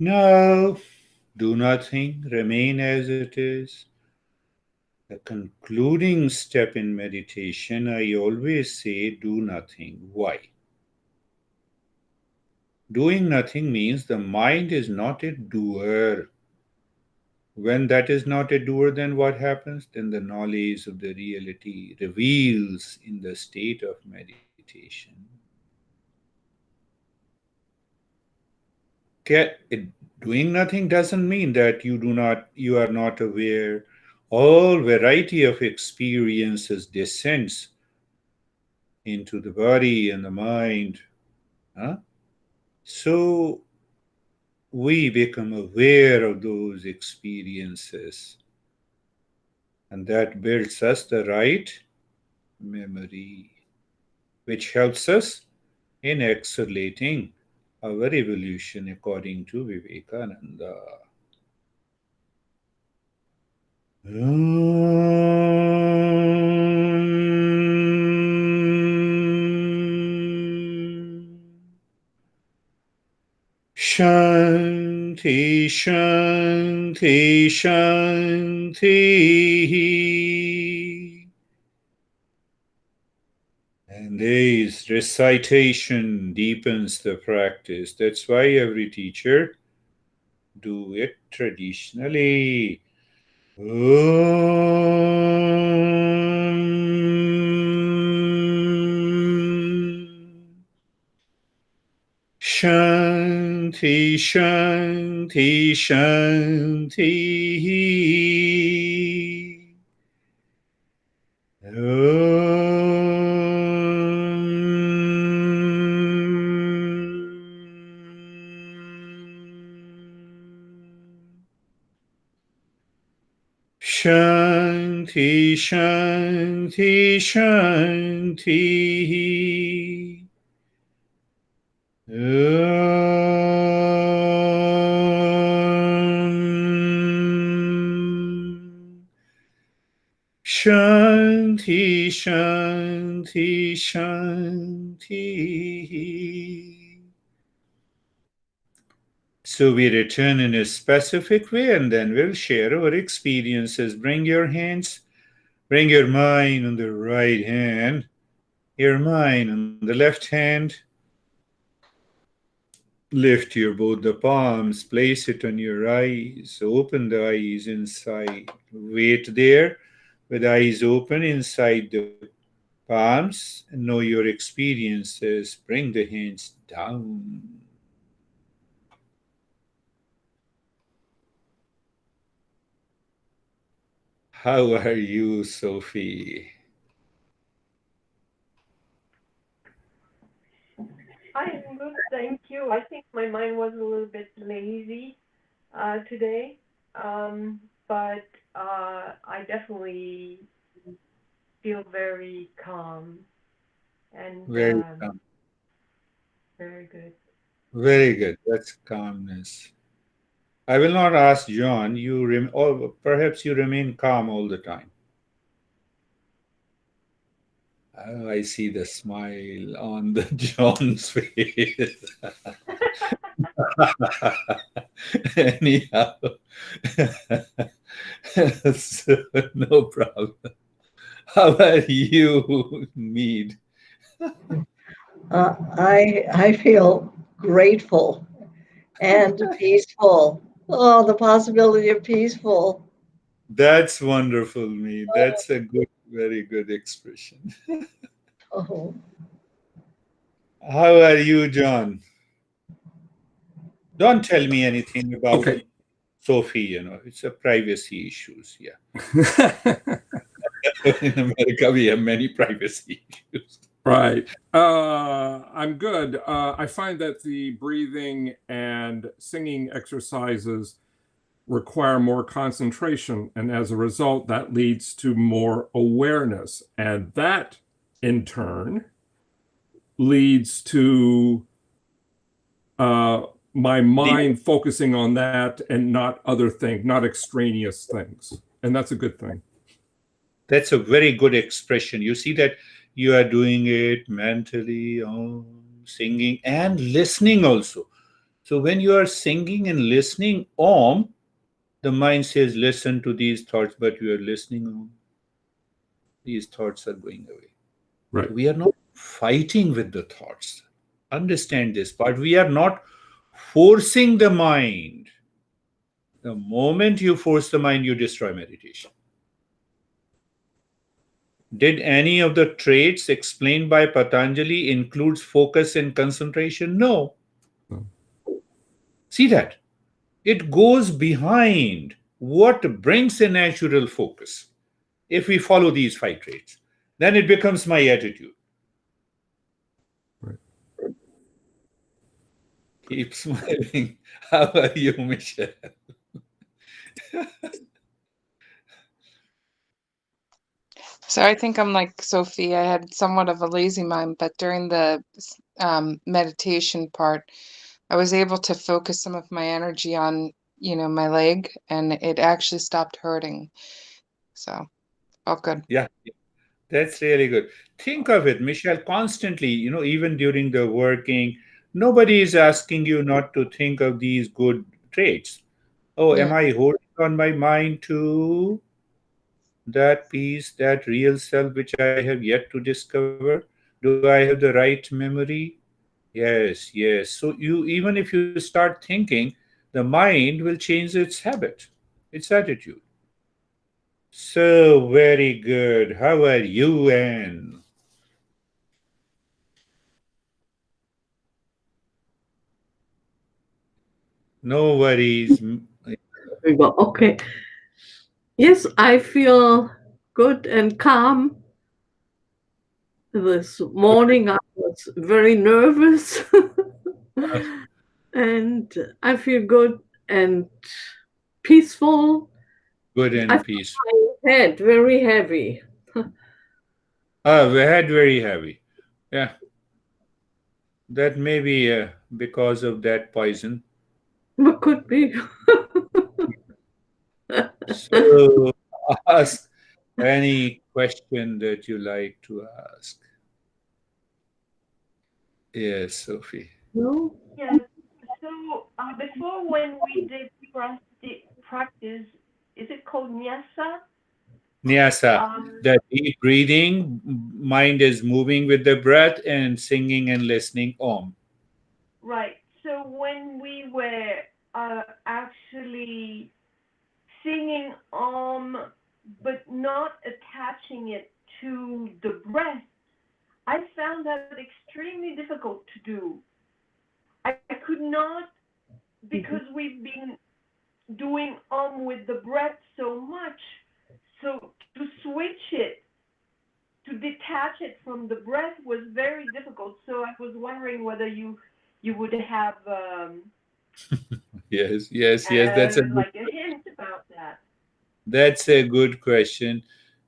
No, do nothing, remain as it is. The concluding step in meditation, I always say do nothing. Why? Doing nothing means the mind is not a doer. When that is not a doer, then what happens? Then the knowledge of the reality reveals in the state of meditation. Doing nothing doesn't mean that you are not aware. All variety of experiences descends into the body and the mind. Huh? So we become aware of those experiences, and that builds us the right memory, which helps us in accelerating our evolution according to Vivekananda. Shanti, Shanti, Shanti. And this recitation deepens the practice. That's why every teacher do it traditionally. Shanti, Shanti, Shanti. Shanti, Shanti, Shanti. Shanti, Shanti, Shanti. So we return in a specific way and then we'll share our experiences. Bring your mind on the right hand, your mind on the left hand. Lift your both the palms, place it on your eyes, open the eyes inside. Wait there with eyes open inside the palms and know your experiences. Bring the hands down. How are you, Sophie? I am good, thank you. I think my mind was a little bit lazy today, but I definitely feel very calm and Very calm. very good. Very good. That's calmness. I will not ask John. Or perhaps you remain calm all the time. Oh, I see the smile on the John's face. Anyhow, so, no problem. How about you, Mead? I feel grateful and peaceful. Oh, the possibility of peaceful. That's wonderful, Mead. That's a good, very good expression. Oh, How are you, John? Don't tell me anything about Okay. Sophie, it's a privacy issues. Yeah. In America, we have many privacy issues. Right. I'm good. I find that the breathing and singing exercises require more concentration. And as a result, that leads to more awareness. And that, in turn, leads to my mind focusing on that and not other things, not extraneous things. And that's a good thing. That's a very good expression. You see that you are doing it mentally, singing and listening also. So when you are singing and listening Om, the mind says, listen to these thoughts, but you are listening Om. These thoughts are going away. Right. So we are not fighting with the thoughts. Understand this part. We are not forcing the mind. The moment you force the mind, you destroy meditation. Did any of the traits explained by Patanjali includes focus and concentration? No. No. See that? It goes behind what brings a natural focus. If we follow these five traits, then it becomes my attitude. Right. Keep smiling. How are you, Michelle? So I think I'm like Sophie. I had somewhat of a lazy mind, but during the meditation part, I was able to focus some of my energy on, my leg, and it actually stopped hurting. So felt good. Yeah, that's really good. Think of it, Michelle, constantly, even during the working, nobody is asking you not to think of these good traits. Oh, am Yeah. I holding on my mind to that peace, that real self which I have yet to discover? Do I have the right memory? Yes, yes. So you, even if you start thinking, the mind will change its habit, its attitude. So very good. How are you, Anne? No worries. We go, okay. Yes, I feel good and calm. This morning I was very nervous and I feel good and peaceful. Good I and feel peaceful. my head very heavy. Ah, we had very heavy. Yeah, that may be because of that poison. What could be? So ask any question that you like to ask. Yes, Sophie. No? Yes. So before, when we did practice, is it called nyasa? Nyasa, Um, the deep breathing, mind is moving with the breath and singing and listening Om. right. So when we were actually singing but not attaching it to the breath, I found that extremely difficult to do. I could not, because we've been doing with the breath so much. So to switch it, to detach it from the breath was very difficult. So I was wondering whether you would have Yes, yes, yes. like a hint about that. That's a good question.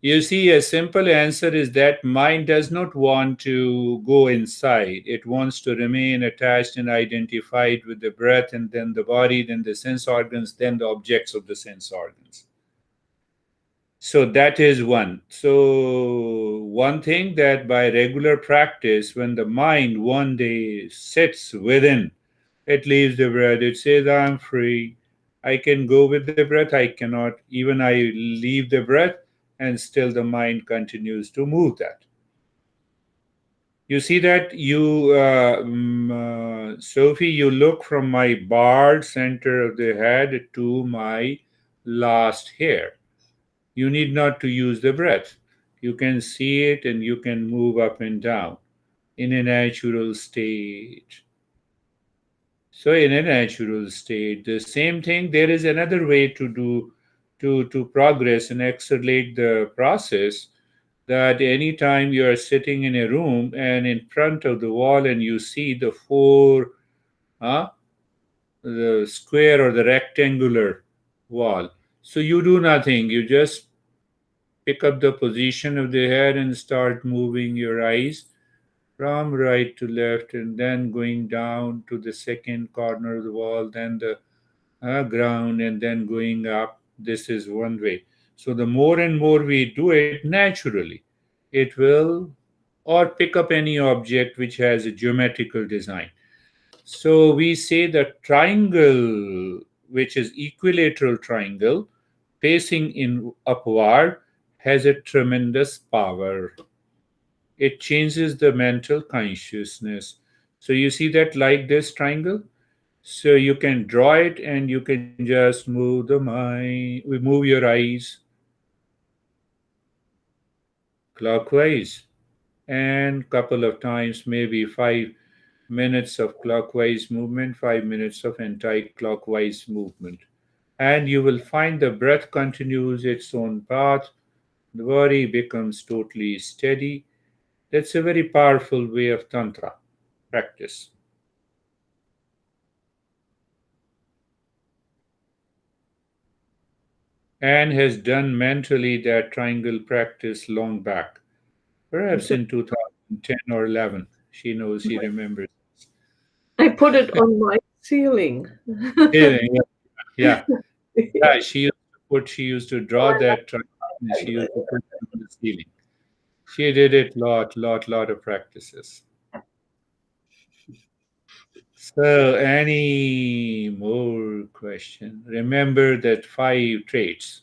You see, a simple answer is that mind does not want to go inside. It wants to remain attached and identified with the breath, and then the body, then the sense organs, then the objects of the sense organs. So that is one. So, one thing that by regular practice, when the mind one day sits within, it leaves the breath. It says, I'm free. I can go with the breath. I cannot. Even I leave the breath, and still the mind continues to move that. You see that Sophie, you look from my barred center of the head to my last hair. You need not to use the breath. You can see it and you can move up and down in a natural state. So in a natural state, the same thing, there is another way to do to progress and accelerate the process, that anytime you are sitting in a room and in front of the wall and you see the four, uh, the square or the rectangular wall. So you do nothing. You just pick up the position of the head and start moving your eyes from right to left, and then going down to the second corner of the wall, then the ground, and then going up. This is one way. So the more and more we do it naturally, or pick up any object which has a geometrical design. So we say the triangle, which is equilateral triangle, facing in upward, has a tremendous power. It changes the mental consciousness. So you see that like this triangle? So you can draw it and you can just move the mind, move your eyes clockwise and couple of times, maybe 5 minutes of clockwise movement, 5 minutes of anti-clockwise movement. And you will find the breath continues its own path. The body becomes totally steady. That's a very powerful way of tantra practice. Anne has done mentally that triangle practice long back, perhaps in 2010 or 11. She knows, she remembers. I put it on my ceiling. Yeah, yeah, yeah. She used to draw that triangle and she used to put it on the ceiling. She did it lot of practices. So, any more question? Remember that 5 traits.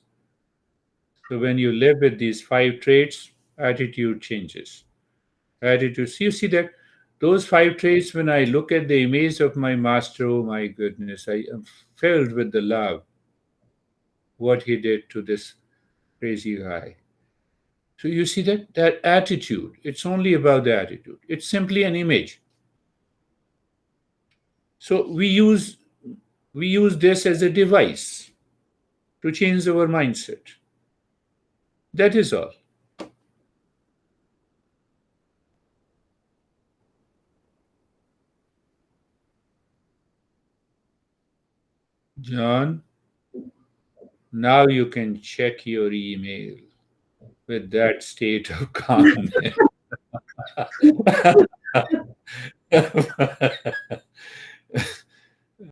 So, when you live with these 5 traits, attitude changes. Attitude. So you see that those 5 traits, when I look at the image of my master, oh my goodness, I am filled with the love, what he did to this crazy guy. So you see that attitude, it's only about the attitude. It's simply an image. So we use this as a device to change our mindset. That is all. John, now you can check your email with that state of calmness.